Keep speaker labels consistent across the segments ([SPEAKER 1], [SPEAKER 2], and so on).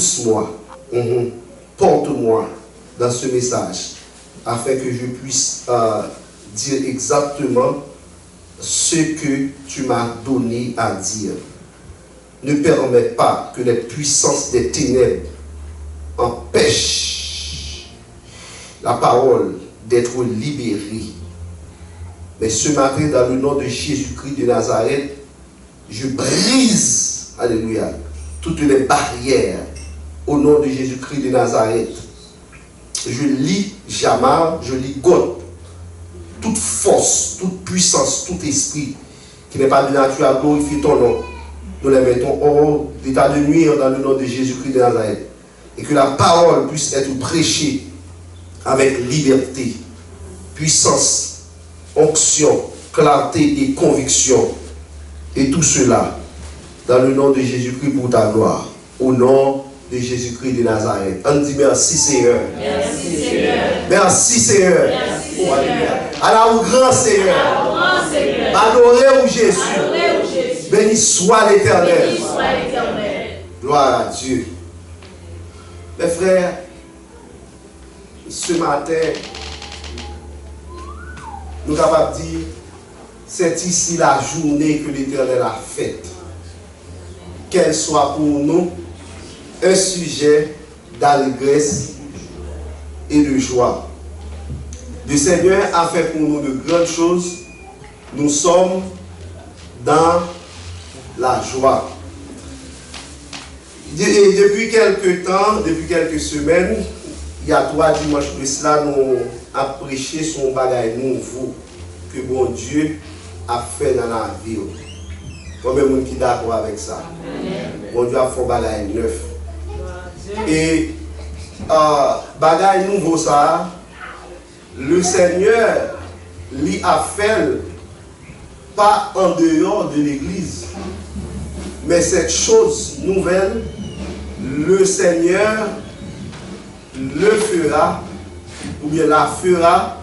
[SPEAKER 1] pousse-moi, porte-moi dans ce message, afin que je puisse dire exactement ce que tu m'as donné à dire. Ne permets pas que les puissances des ténèbres empêchent la parole d'être libérée. Mais ce matin, dans le nom de Jésus-Christ de Nazareth, je brise, alléluia, toutes les barrières au nom de Jésus-Christ de Nazareth. Je lis Jamar, je lis God. Toute force, toute puissance, tout esprit qui n'est pas de nature à glorifier ton nom, nous les mettons hors d'état de nuire dans le nom de Jésus-Christ de Nazareth. Et que la parole puisse être prêchée avec liberté, puissance, onction, clarté et conviction. Et tout cela dans le nom de Jésus-Christ pour ta gloire. Au nom de Jésus-Christ de Nazareth. On dit merci Seigneur.
[SPEAKER 2] Merci Seigneur.
[SPEAKER 1] Merci Seigneur.
[SPEAKER 2] Merci Seigneur.
[SPEAKER 1] Alors grand Seigneur. Adoré ou Jésus. Béni soit l'Éternel. Gloire à Dieu. Mes frères, ce matin, nous sommes capables de dire, c'est ici la journée que l'Éternel a faite. Qu'elle soit pour nous un sujet d'allégresse et de joie. Le Seigneur a fait pour nous de grandes choses. Nous sommes dans la joie. Et depuis quelques temps, depuis quelques semaines, il y a 3 dimanches de cela, nous avons prêché son bagage nouveau que bon Dieu a fait dans la vie. Combien de monde qui est d'accord avec ça? Bon Dieu a fait un bagage neuf. Et bagage nouveau ça, le Seigneur lui a fait pas en dehors de l'église, mais cette chose nouvelle, le Seigneur le fera, ou bien la fera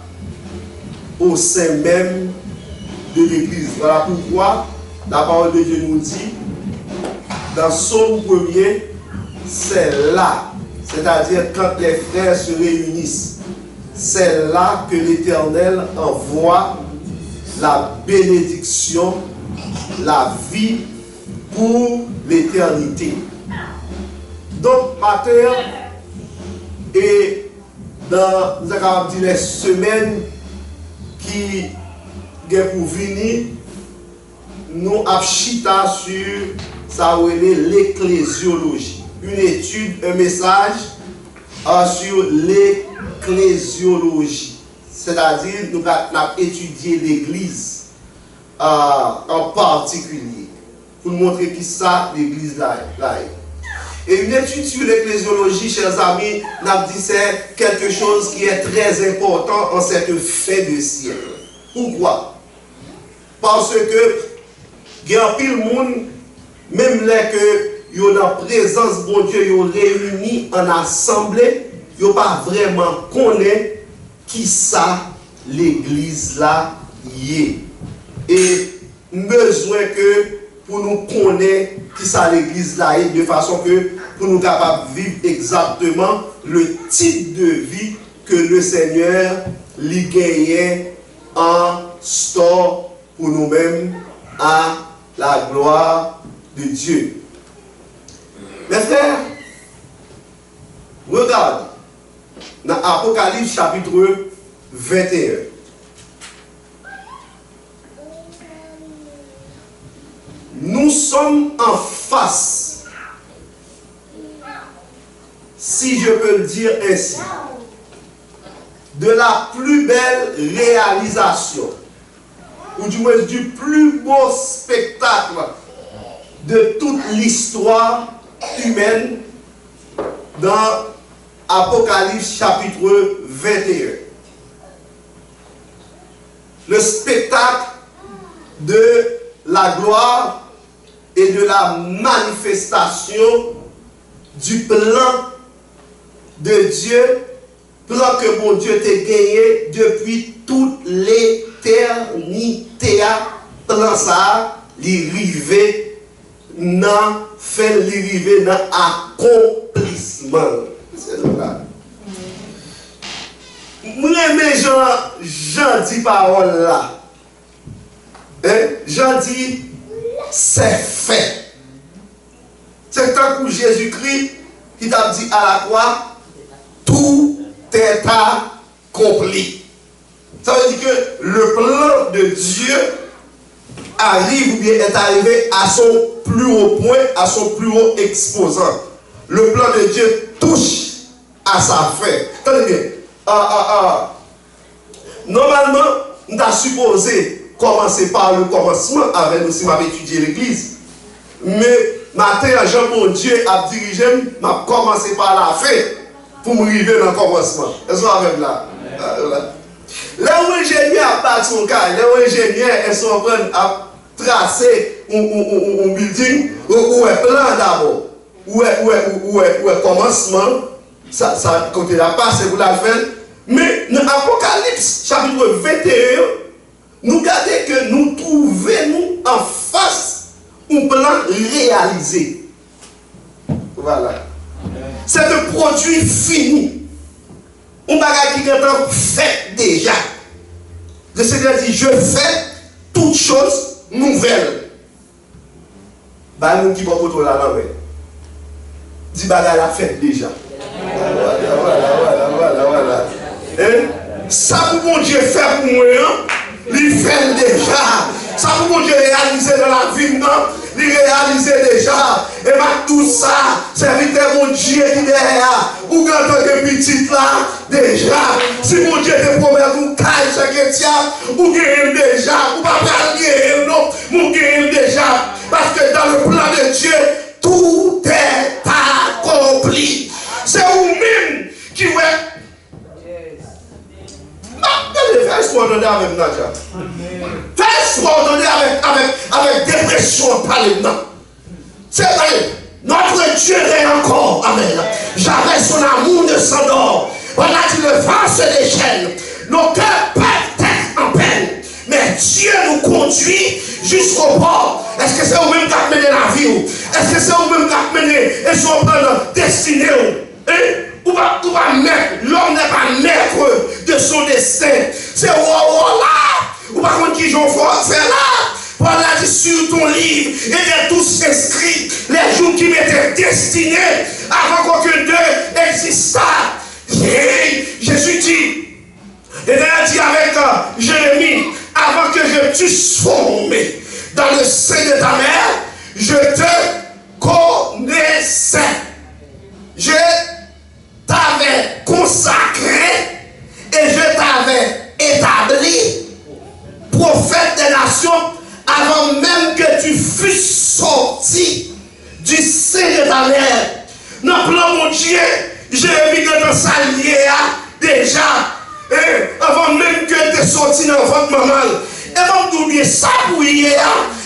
[SPEAKER 1] au sein même de l'église. Voilà pourquoi la parole de Dieu nous dit, dans Psaume 1er, c'est là, c'est-à-dire quand les frères se réunissent, c'est là que l'Éternel envoie la bénédiction, la vie pour l'éternité. Donc, matin, et dans les semaines qui sont pour venir, nous avons chita sur ça l'ecclésiologie. Une étude, un message sur l'ecclésiologie. C'est-à-dire, nous avons étudié l'Église en particulier, pour nous montrer qui ça l'Église là. Et une étude sur l'ecclésiologie, chers amis, n'a dit c'est quelque chose qui est très important en cette fin de siècle. Pourquoi? Parce que il y a un pile monde, même là que il y a en présence bon Dieu, ils sont réunis en assemblée, ils ne pas vraiment connaître qui ça l'église là y est. Et besoin que pour nous connaître qui ça l'église là est, de façon que pour nous capables de vivre exactement le type de vie que le Seigneur lui gagnait en store pour nous-mêmes à la gloire de Dieu. Mes frères, regarde dans Apocalypse chapitre 21. Nous sommes en face, si je peux le dire ainsi, de la plus belle réalisation, ou du moins du plus beau spectacle de toute l'histoire humaine dans Apocalypse chapitre 21. Le spectacle de la gloire et de la manifestation du plan de Dieu, plan que mon Dieu t'a gagné depuis toute l'éternité. Plan ça, l'y rivé, fait l'y rivé dans accomplissement. commencement. C'est là. Moi, mes Jean dit parole là. Jean dit, c'est fait. C'est tant que Jésus-Christ qui t'a dit à la croix, tout est accompli. Ça veut dire que le plan de Dieu arrive ou bien est arrivé à son plus haut point, à son plus haut exposant. Le plan de Dieu touche à sa fin. Tenez bien. Normalement, nous avons supposé commencer par le commencement avec nous si nous avons étudié l'église. Mais matin, Jean mon Dieu a dirigé, m'a commencé par la fin pour me arriver dans le commencement. Est-ce que vous avez là? Là où l'ingénieur a battu son cas, là où l'ingénieur est en train de tracer un building, où est plan d'abord, où est commencement, ça côté la passe pour la fin. Mais dans l'Apocalypse, chapitre 21, nous regardons que nous trouvons en face un plan réalisé. Voilà. C'est un produit fini. Un bagage qui est fait déjà. Le Seigneur dit, je fais toutes choses nouvelles. Bah, nous qui vont pour la langue. Dit bagage la fait déjà. Voilà. Ça pour mon Dieu fait pour moi, il fait déjà. Ça pour mon Dieu réaliser dans la vie, non? Il réalise déjà. Et ma tout ça, serviteur mon Dieu qui est derrière. Ou quand on est petit là, déjà. Si mon Dieu te promet un caille chaque étienne, ou gagne déjà. Ou pas gagner, non? Ou gagne déjà. Parce que dans le plan de Dieu, tout est accompli. C'est vous-même qui ouais. Fais extraordonner avec Nadia. Fais extraordonner avec dépression, parler maintenant. C'est vrai. Notre Dieu est encore. Amen. Jamais son amour ne s'endort. Voilà qu'il le vent se déchaîne. Nos cœurs peuvent être en peine. Mais Dieu nous conduit jusqu'au bord. Est-ce que c'est vous-même qui avez mené la vie? Est-ce que c'est vous-même qui avez mené et son plan destiné? Où va mettre, l'homme n'est pas maître de son destin. C'est là. Ou par contre, qui j'en fais là. Voilà, dit sur ton livre, et bien tous inscrits les jours qui m'étaient destinés avant qu'aucun d'eux existât. Jésus dit, et d'ailleurs dit avec Jérémie, avant que je t'eusse formé dans le sein de ta mère, je te connaissais. Je t'avais consacré et je t'avais établi prophète des nations avant même que tu fusses sorti du sein de ta mère. Dans le plan mon Dieu, Jérémie dans sa liée déjà, avant même que tu sorti dans votre maman. Et même d'oublier ça pour hier.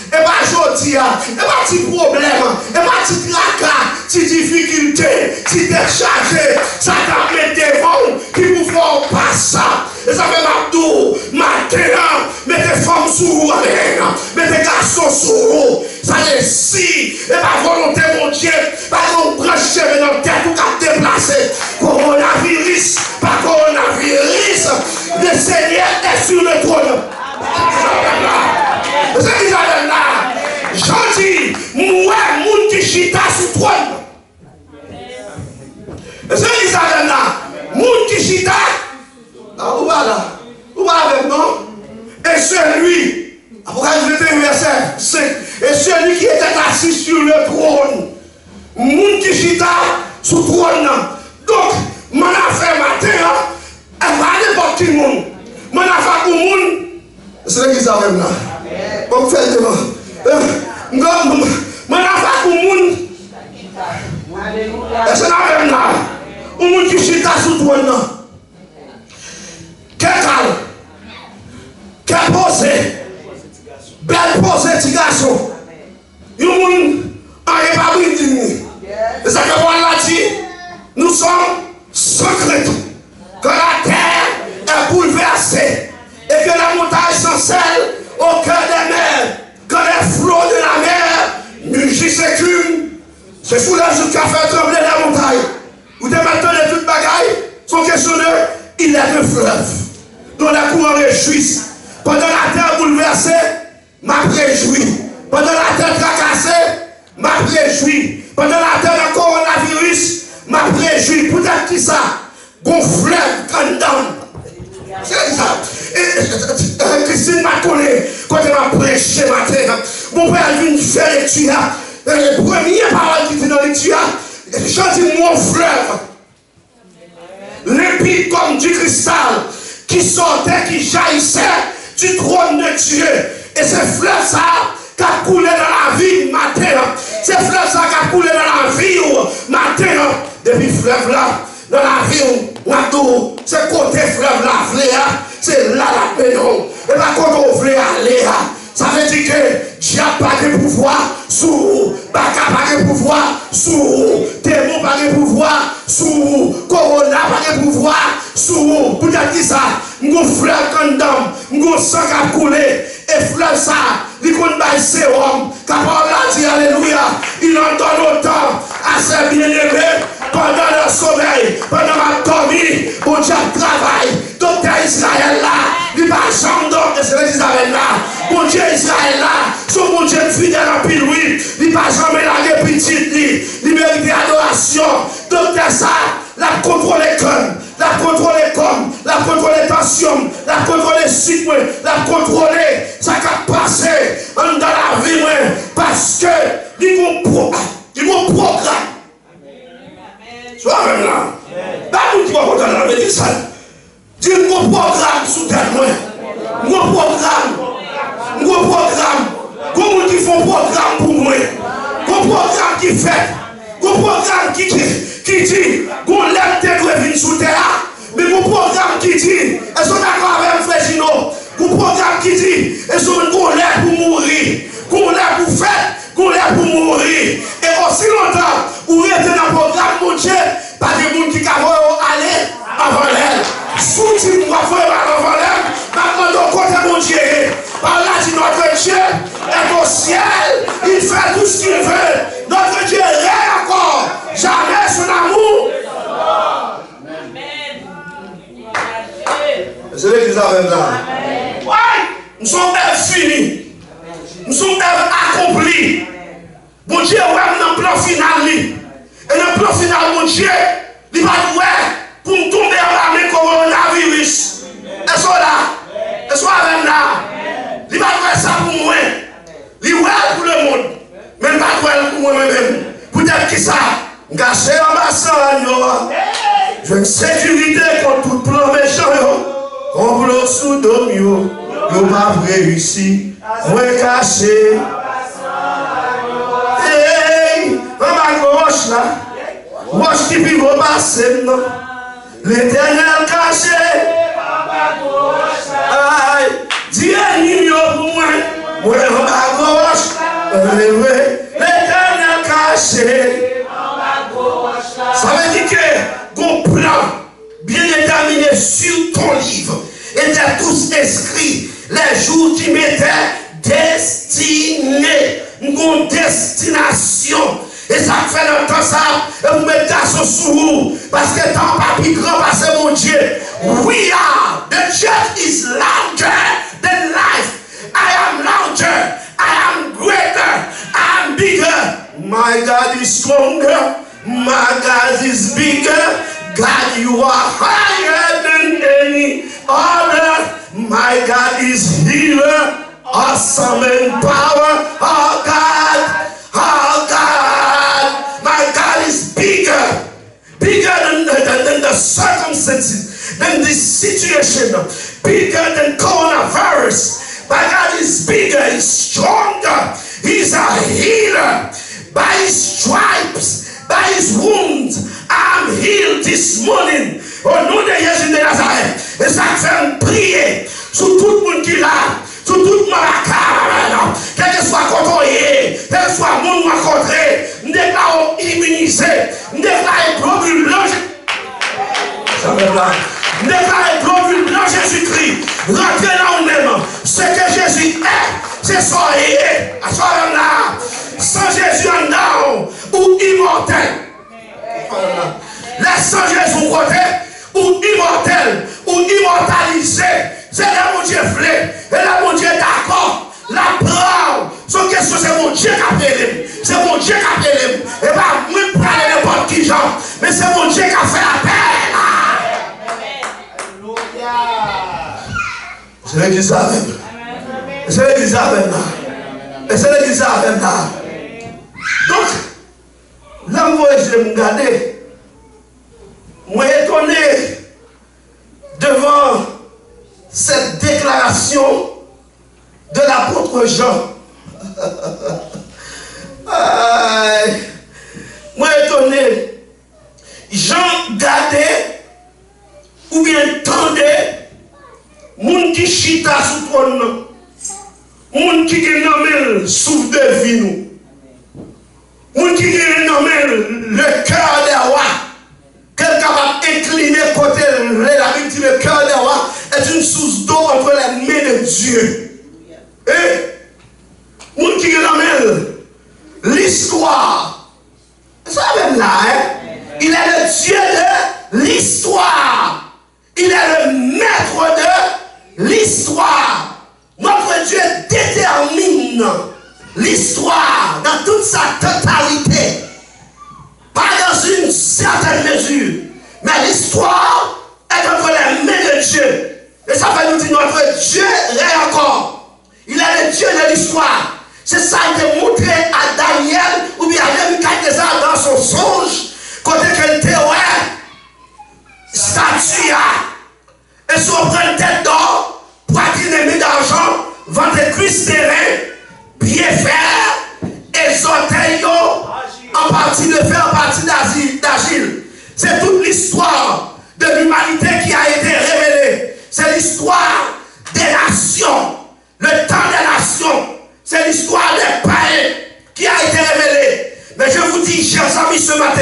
[SPEAKER 1] Et pas aujourd'hui, et pas petit problème, et pas petit tracas, petit difficulté, petit déchargé, ça t'a mis devant qui vous font pas ça. Et ça fait ma tour, matin, mettez femmes sous vous, mettez garçons sous vous. Ça si, et pas volonté mon Dieu, pas qu'on branche dans la tête pour qu'à déplacer. Coronavirus, pas coronavirus, le Seigneur est sur le trône. C'est ce qu'ils avaient là. J'en dis, moi, moun qui chita sous trône. C'est ce qu'ils avaient là. Moun qui chita. Ah, où va là? Où va avec non? Et celui, Apocalypse 21, verset 5. Et celui qui était assis sur le trône. Moun qui chita sous trône. Donc, mon affaire matin, elle va n'importe qui monde. Mon affaire pour moun. C'est ce qu'ils avaient là. Bon, faites devant. Mon affaire pour moun. Et c'est la même là. Un monde qui chita sous trône. Quel calme. Quel posé. Belle posé, petit garçon. Un monde en pas brindini. Et ça que voilà dit. Nous sommes secrets. Que la terre est bouleversée. Et que la montagne s'encelle au cœur des mers. Que les flots de la mer mugissent écume. C'est sous la joue qui a fait trembler la montagne. il est un fleuve dont les courants réjouissent. Pendant la terre bouleversée, m'a réjoui. Pendant la terre tracassée, m'a réjoui. Pendant la terre de coronavirus, m'a réjoui. Peut-être qui ça? Gon fleuve condamne. C'est ça. Et Christine m'a connu quand elle m'a prêché matin. Mon père a vu une faire lecture. Les premières paroles qui étaient dans lecture, je dis mon fleuve. Limpide comme du cristal qui sortait, qui jaillissait du trône de Dieu. Et ce fleuve ça qui a coulé dans la vie matin. Ce fleuve ça qui a coulé dans la vie matin. Depuis le fleuve là, dans la vie, ce côté fleuve là, c'est là la maison. Et là, quand on veut aller, ça veut dire que Dieu n'a pas de pouvoir sur Baka, pas de pouvoir sur Démon, pas de pouvoir sur Corona, pas de pouvoir sur peut-être qui ça, mon fleuve condamne, mon sang a coulé, et fleuve ça, il compte par sérum, car on dit alléluia, il en donne autant à ses bien-aimés pendant le sommeil, pendant la dormie, où Dieu travaille, docteur Israël là, il va jamais dormir, c'est Israël là, mon Dieu Israël là, son mon Dieu fidèle en pile, oui, il va jamais la petite, il mérite adoration, docteur ça, la contrôle comme, la contrôle comme, la contrôle tension, la contrôle cycle, la contrôle, ça qui a passé dans la vie, parce que il y a un programme. Soit même là. Pas tout qui va content dans la médecine. Dis un programme sous terre, moi. Un programme. Comment qui font programme pour moi? Un programme qui fait. Un programme qui dit qu'on lève tes revenus sous terre. Mais un programme qui dit, est-ce qu'on est d'accord avec frère Gino? Un programme qui dit, est-ce qu'on lève pour mourir? Qu'on lève pour faire? Qu'on lève pour mourir? Et aussi longtemps, où il était dans le programme, mon Dieu, pas de monde qui va aller avant l'aile. Sous-titre, on va faire avant l'aile. Maintenant, donc, côté mon Dieu, par là, dit notre Dieu est au ciel. Il fait tout ce qu'il veut. Notre Dieu est encore. Jamais son amour. C'est l'église avec là. Oui, nous sommes finis. Nous sommes accomplis. Mon Dieu, ouais, dans le plan final. Et dans le plan final, mon Dieu, il va pour nous tomber en la coronavirus. Et soit là. Et soit avec là. Il va faire ça pour moi. Il va pour le monde. Même pas pour moi-même. Peut-être que ça, gâché en bassin, je une sécurité contre tout plan méchant. Complot sous domio, il va réussir. Moi caché. Hey, on va gauche là. Gauche qui vit au bassin. L'éternel caché. Aïe, Dieu n'y a pour moi. Moi on va gauche. L'éternel caché. Ça veut dire que ton plan bien déterminé sur ton livre étaient tous inscrits les jours qui m'étaient destinés, une destination. Et ça fait longtemps ça, et vous mettez ça sous vous, parce que le temps pas plus grand, parce que mon Dieu, we are, the church is larger than life. I am larger, I am greater, I am bigger. My God is stronger, my God is bigger. God, you are higher than any other. My God is healer, awesome in power. Oh God, my God is bigger than the circumstances, than this situation, bigger than coronavirus. My God is bigger, He's stronger, He's a healer. By His stripes, by His wounds, I'm healed this morning. Au nom de Jésus de Nazareth. Et ça fait prier sur tout le monde qui est là, sur tout le monde là, quel que soit côté, quel que soit le monde rencontré, nous déclarons immunisé, nous déclarons globule blanc. Nous déclarons globule blanc Jésus-Christ. Rentrez dans nous-mêmes. Ce que Jésus est, c'est son est. À ce moment-là, sans Jésus en dedans, ou immortel. Laisse sans Jésus côté, ou immortel, immortaliser. C'est là mon Dieu voulait. Et là mon Dieu est d'accord. La preuve, son question c'est mon Dieu qui appelle. C'est mon Dieu qui appelle. Et pas moi qui parle n'importe qui genre. Mais c'est mon Dieu qui a fait l'appel. C'est l'église même. C'est l'église même. Et c'est l'église même là. Donc, là où je me regarder, moi étonné devant cette déclaration de l'apôtre Jean. Moi étonné. Jean gardait ou bien tendait moun qui chita sous trône, moun qui nommé souffle de vie nous, moun qui nommé le cœur des rois, quelqu'un va incliner côté la Bible dit le cœur des rois est une source d'eau entre les mains de Dieu. Et moun qui nommé l'histoire, ça même là, il est le Dieu de l'histoire. Il est le maître de l'histoire. Notre Dieu détermine l'histoire dans toute sa totalité. Pas dans une certaine mesure. Mais l'histoire est entre les mains de Dieu. Et ça va nous dire notre Dieu est encore. Il est le Dieu de l'histoire. C'est ça qui est montré à Daniel ou bien à Nebuchadnezzar dans son songe. Quand il était statue et si on prend une tête d'or, poitrine et d'argent, ventre cuisse terrain, pied fer, et orteils en partie de fer, en partie d'argile. C'est toute l'histoire de l'humanité qui a été révélée. C'est l'histoire des nations, le temps des nations. C'est l'histoire des païens qui a été révélée. Mais je vous dis, chers amis, ce matin,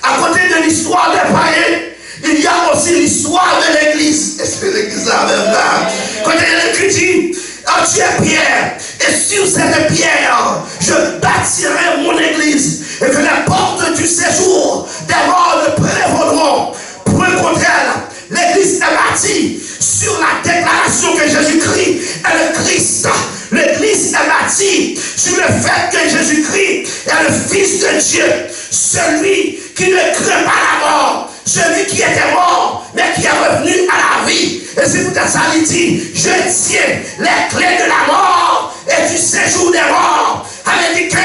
[SPEAKER 1] à côté de l'histoire des païens, il y a aussi l'histoire de l'église. Est-ce que l'église a même là? Quand il est écrit, tu es pierre, et sur cette pierre, je bâtirai mon église, et que les portes du séjour des morts ne prévaudront point contre elle. L'église est bâtie sur la déclaration que Jésus-Christ est le Christ. L'église est bâtie sur le fait que Jésus-Christ est le Fils de Dieu, celui qui ne craint pas la mort, celui qui était mort, mais qui est revenu à la vie. Et c'est tout à ça qu'il dit, je tiens les clés de la mort et du séjour des morts. Elle dit que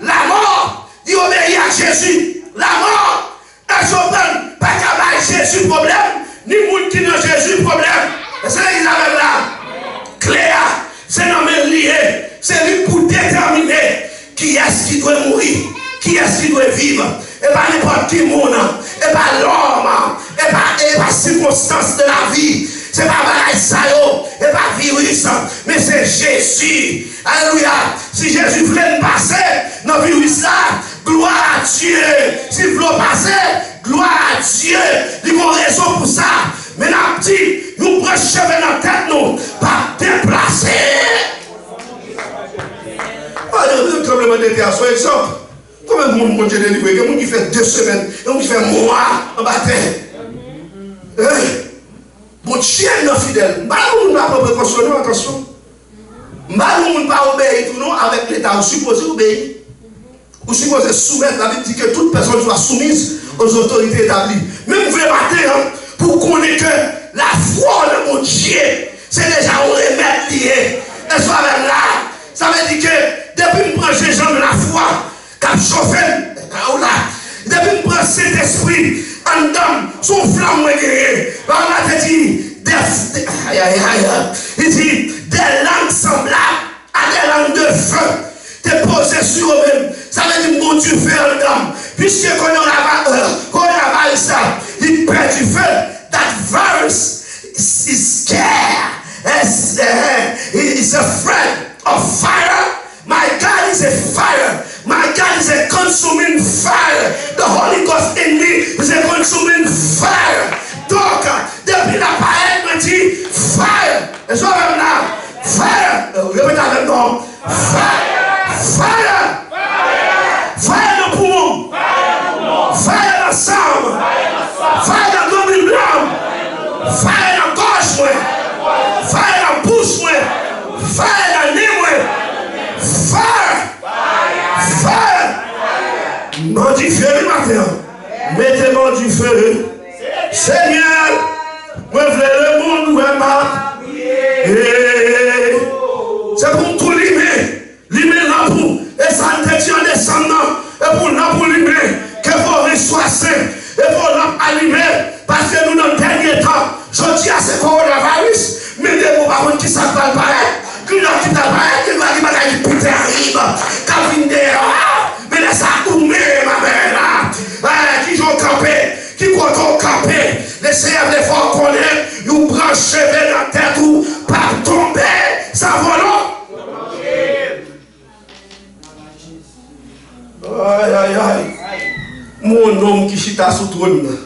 [SPEAKER 1] la mort, il obéit à Jésus. La mort, elle ne pas qu'à Jésus problème, ni monde qui n'a Jésus problème. Et c'est l'église avec là. Cléa, c'est nommé lié, c'est lui pour déterminer qui est-ce qui doit mourir, qui est-ce qui doit vivre. Et pas n'importe qui monde, et pas l'homme, et pas circonstance de la vie. C'est pas ça, et pas virus, mais c'est Jésus. Alléluia. Si Jésus voulait nous passer dans le virus là, gloire à Dieu. S'il voulait passer, gloire à Dieu. Il y a une raison pour ça. Mais nous dit, nous prenons cheveux dans la tête, nous, pas déplacer. Le tremblement de terre, par exemple. Combien de monde Dieu délivré? Il y a des gens qui fait 2 semaines, il y a des gens qui fait mois en bataille. Bon Dieu est fidèle. Nous n'a pas précaution, attention. Nous n'a pas obéi tout non avec l'État. Vous supposez obéir. Vous supposez soumettre. La Bible dit que toute personne soit soumise aux autorités établies. Même vous voulez battre pour connaître que la foi de mon Dieu, c'est déjà un remède lié. Et soit même là, ça veut dire que depuis que je prends les gens de la foi, quand je chauffe, depuis que je prends cet esprit, en dame, son flamme me guérit. On a dit, il dit, des langues semblables à des langues de feu, t'es posé sur eux-mêmes. Ça veut dire, mon Dieu, fait en dame. Puisque quand on a ça, il perd du feu. That virus is scared. He's afraid of fire. My God is a fire. My God is a consuming fire. The Holy Ghost in me is a consuming fire. Donc, depuis la parole me dit fire. Et je vais là. Fire. Répétez avec moi. Fire. Fire. Fire dans le poumon. Fire dans le sang. Fire dans le globe blanc. Fire dans le corps.
[SPEAKER 3] matin. Mettez-moi du feu. Seigneur, moi je veux le monde vraiment. C'est pour tout limer. Limer là pour. Et ça ne te tient en descendant. Et pour là pour limer. Que vos riches soient sains. Et pour là allumer. Parce que nous, dans le dernier temps, je dis à ce coronavirus, mais des mots par contre qui s'en parlent pareil. Qui n'ont qui t'apparaît, qui va dire que putain arrive. Quand vient dehors, mais laisse ça coumer, ma mère. Qui j'ont campé, qui comptent camper. Laissez les forts connaître, nous branchez dans la tête ou pas tomber, ça vole. Aïe, aïe, aïe. Mon homme qui chita sous trône.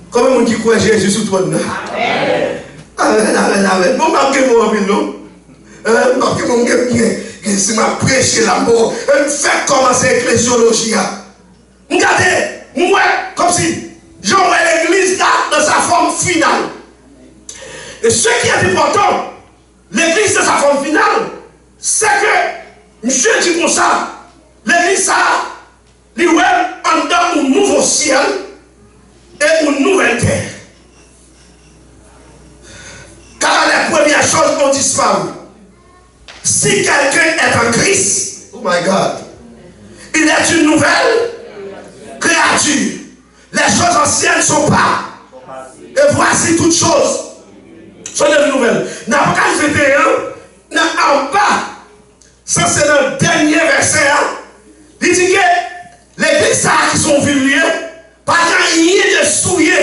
[SPEAKER 3] Comment on dit quoi Jésus sous trône? Amen. Amen, amen, amen. Bon, marquez-moi en ville, non? Marquez-moi en ville. Si m'a prêché la mort, fait commencer l'ecclésiologie. Regardez, moi, comme si j'envoie l'église là dans sa forme finale. Et ce qui est important, l'église dans sa forme finale, c'est que, monsieur dit comme ça, l'église ça, il y a un nouveau ciel et une nouvelle terre. Car les premières choses ont disparu. Si quelqu'un est en Christ, oh my God, il est une nouvelle créature. Les choses anciennes sont pas. Et voici toutes choses sont des nouvelles. Dans Apocalypse 21, en bas, ça c'est le dernier verset. Il dit que l'église qui sont venus, pas rien de souillé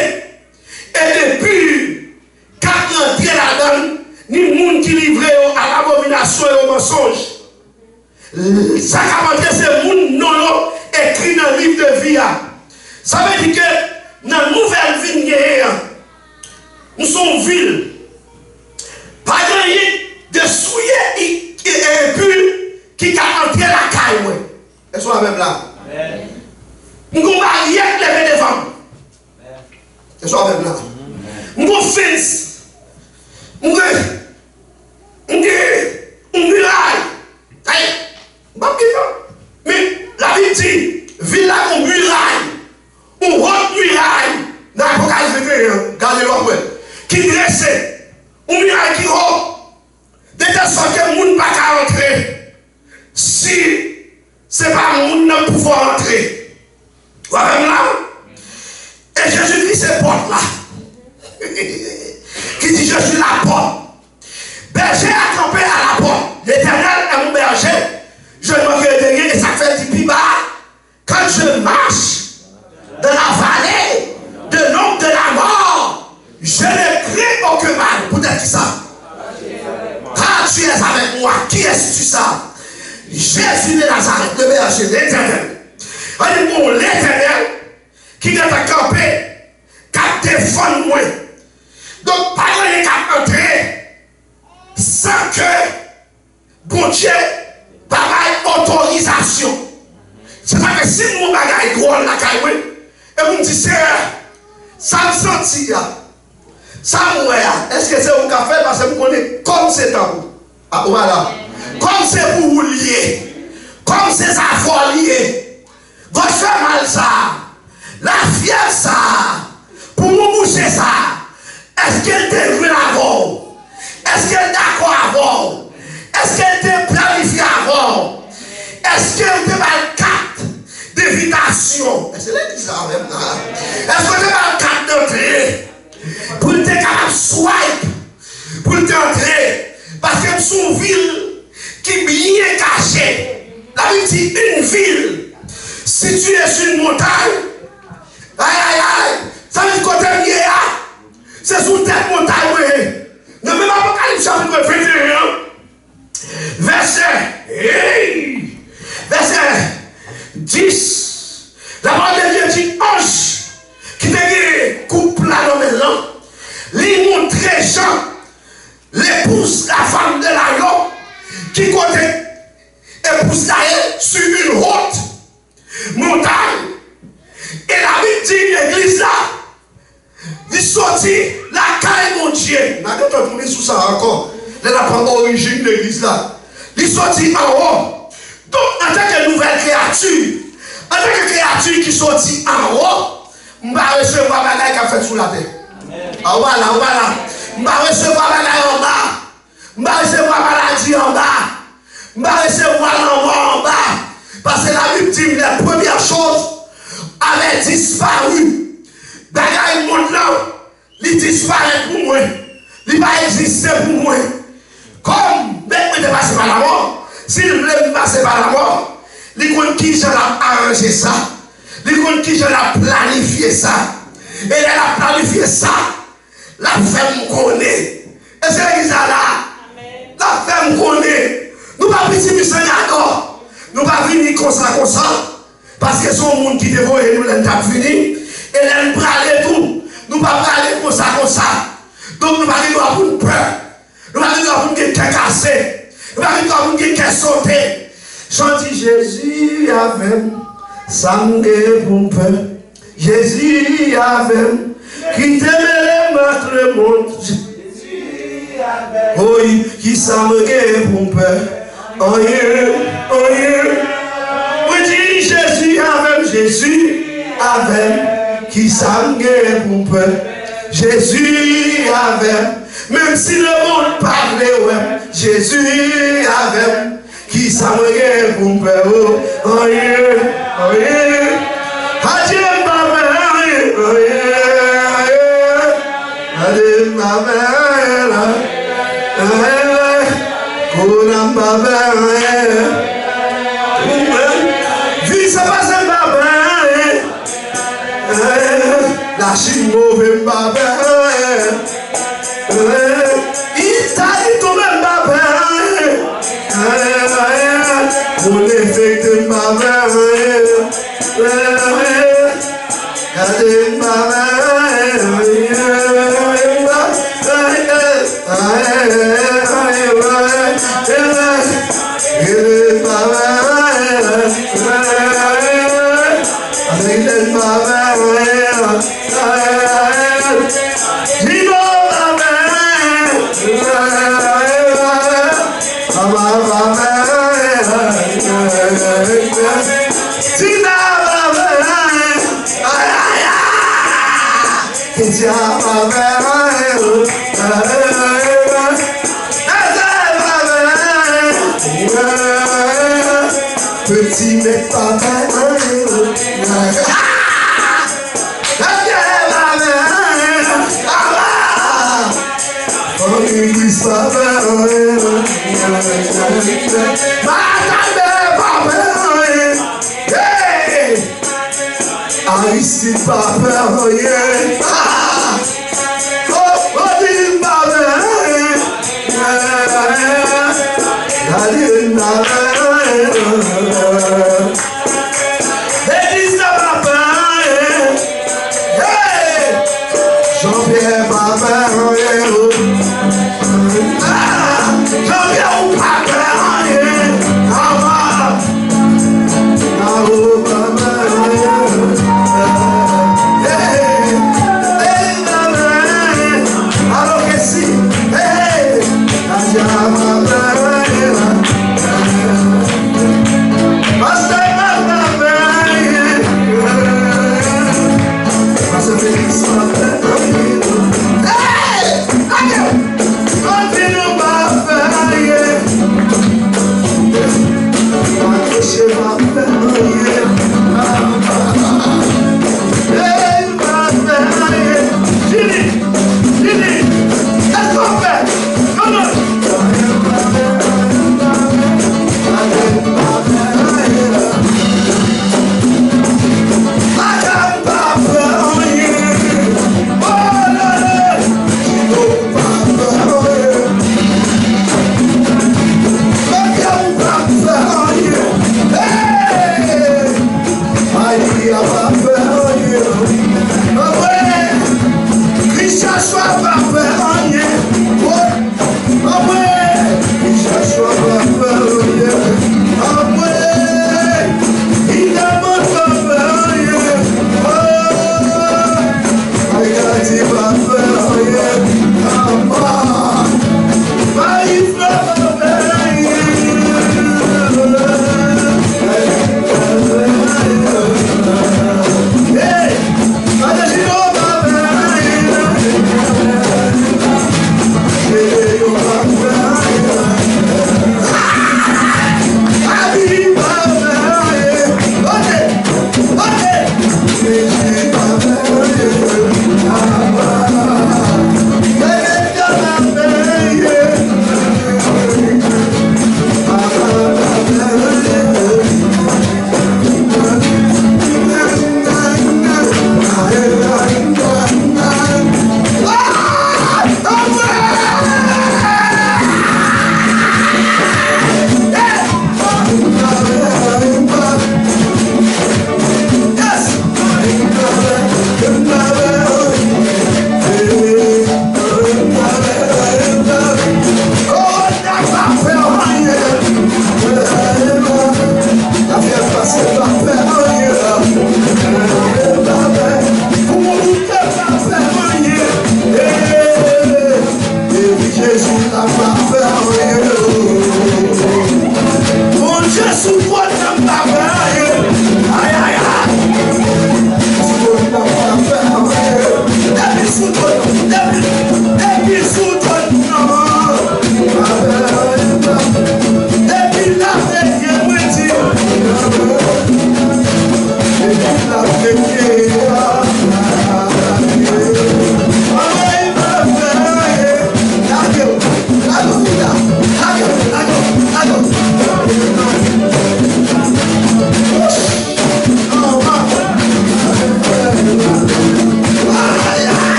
[SPEAKER 3] et de pur, car il y a là-dedans, ni monde qui livre à l'abomination et au mensonge. Ça qui a c'est monde non écrit dans le livre de vie. Ça veut dire que dans la nouvelle vie, nous sommes villes. Pas de souillé et impur qui a entré la caille. Est-ce que même là? Nous avons rien levé devant. Est-ce que même là? Nous avons fils. Nous avons muraille. Mais la vie dit, ville là une muraille. Une haute muraille. Dans l'Apocalypse 21, regardez-le, qui dressait. Une muraille qui haut. De telle sorte que le monde ne peut pas entrer. Si ce n'est pas le monde qui peut pouvoir entrer. Vous voyez là? Et Jésus-Christ, c'est porte là. Qui dit je suis la porte. Berger a campé à la porte. L'Éternel est mon berger. Je ne manquerai de rien et ça fait du piba. Quand je marche dans la vallée de l'ombre de la mort, je ne crains aucun mal. Peut-être qui ça? Quand tu es avec moi, qui est-ce que tu ça? Jésus de Nazareth, le berger, l'Éternel. Allez-moi, l'Éternel qui est à camper, qui défend moi. Donc, pas de qu'à entrer sans que bon Dieu par autorisation. C'est pas que si mon bagage est gros la caille, et vous me dites, ça me sentit, ça me est-ce que c'est vous qui fait parce que vous connaissez comme c'est à vous. Ah, voilà. Comme c'est pour vous lier, comme c'est ça faut lier. Vous faites mal ça, la fièvre ça, pour vous boucher ça. Est-ce qu'elle t'a vu avant? Est-ce qu'elle est d'accord avant? Est-ce qu'elle t'a planifié avant? Est-ce qu'elle t'a mal carte d'invitation? Est-ce qu'elle est ça même là? Est-ce qu'elle t'a mal carte d'entrée? Pour te capable swipe, pour t'entrer. Parce que c'est une ville qui est bien cachée. La ville dit une ville située sur une montagne. Aïe aïe aïe, ça veut dire côté lié. C'est sous tête montagne, oui. Dans même Apocalypse chapitre 21, verset 10, la parole de Dieu dit ange qui te coupe la nomme, lui montrer Jean, l'épouse, la femme de l'agneau, qui côté épouse d'ailleurs sur une haute montagne. Et la Bible dit l'église là, il sortit la caille mon Dieu. N'a pas entendu sous ça encore. Elle n'a pas origine de l'église là. Il sortit en haut. Donc, en tant que nouvelle créature, En tant que créature qui sortit en haut, je vais recevoir la bagaille qui a fait sous la terre. En bas là, en bas là. Je vais recevoir la bagaille en bas. Je vais recevoir la maladie en bas. Je vais recevoir la mort en bas. Parce que la Bible dit que la première chose avait disparu. Bagaille monde là, il disparaît pour moi. Il va exister pour moi. Comme je vais passer par la mort, s'il voulait passer par la mort, il compte qui je l'ai arrangé ça. Il compte qui je l'ai planifié ça. Et elle a planifié ça. La femme connaît. Et c'est l'église là. La femme connaît. Nous ne pouvons pas venir d'accord. Nous ne pouvons pas venir comme ça. Parce que c'est un monde qui dévoile et nous l'avons fini. Et nous ne parler tout. Nous ne pouvons pas parler comme ça. Donc nous ne pouvons pas avoir peur. Nous ne pouvons pas avoir quelqu'un cassé. Nous ne pouvons pas avoir quelqu'un sauté. J'en dis Jésus avec ça me pour peur. Jésus avec qui t'aimait le monde. Oui, qui ça me pour peur. Oh yeah. Oui, dis Jésus avec qui ça me pour peur. Jésus avec, même si le monde parlait, ouais, Jésus avec. Qui ça me pour peur. Oh yeah. Adieu ma mère. Oh yeah. Adieu ma mère. Couram ma mère. Vie ça passe ma mère. La chine mauvaise ma mère. Il t'a dit tout même ma mère. Pour l'effet de ma mère, regardez ma mère, petit mec papa. Aristide papa, yeah. Oh, dis papa, allez, Jean-Pierre papa, Jean-Pierre papa,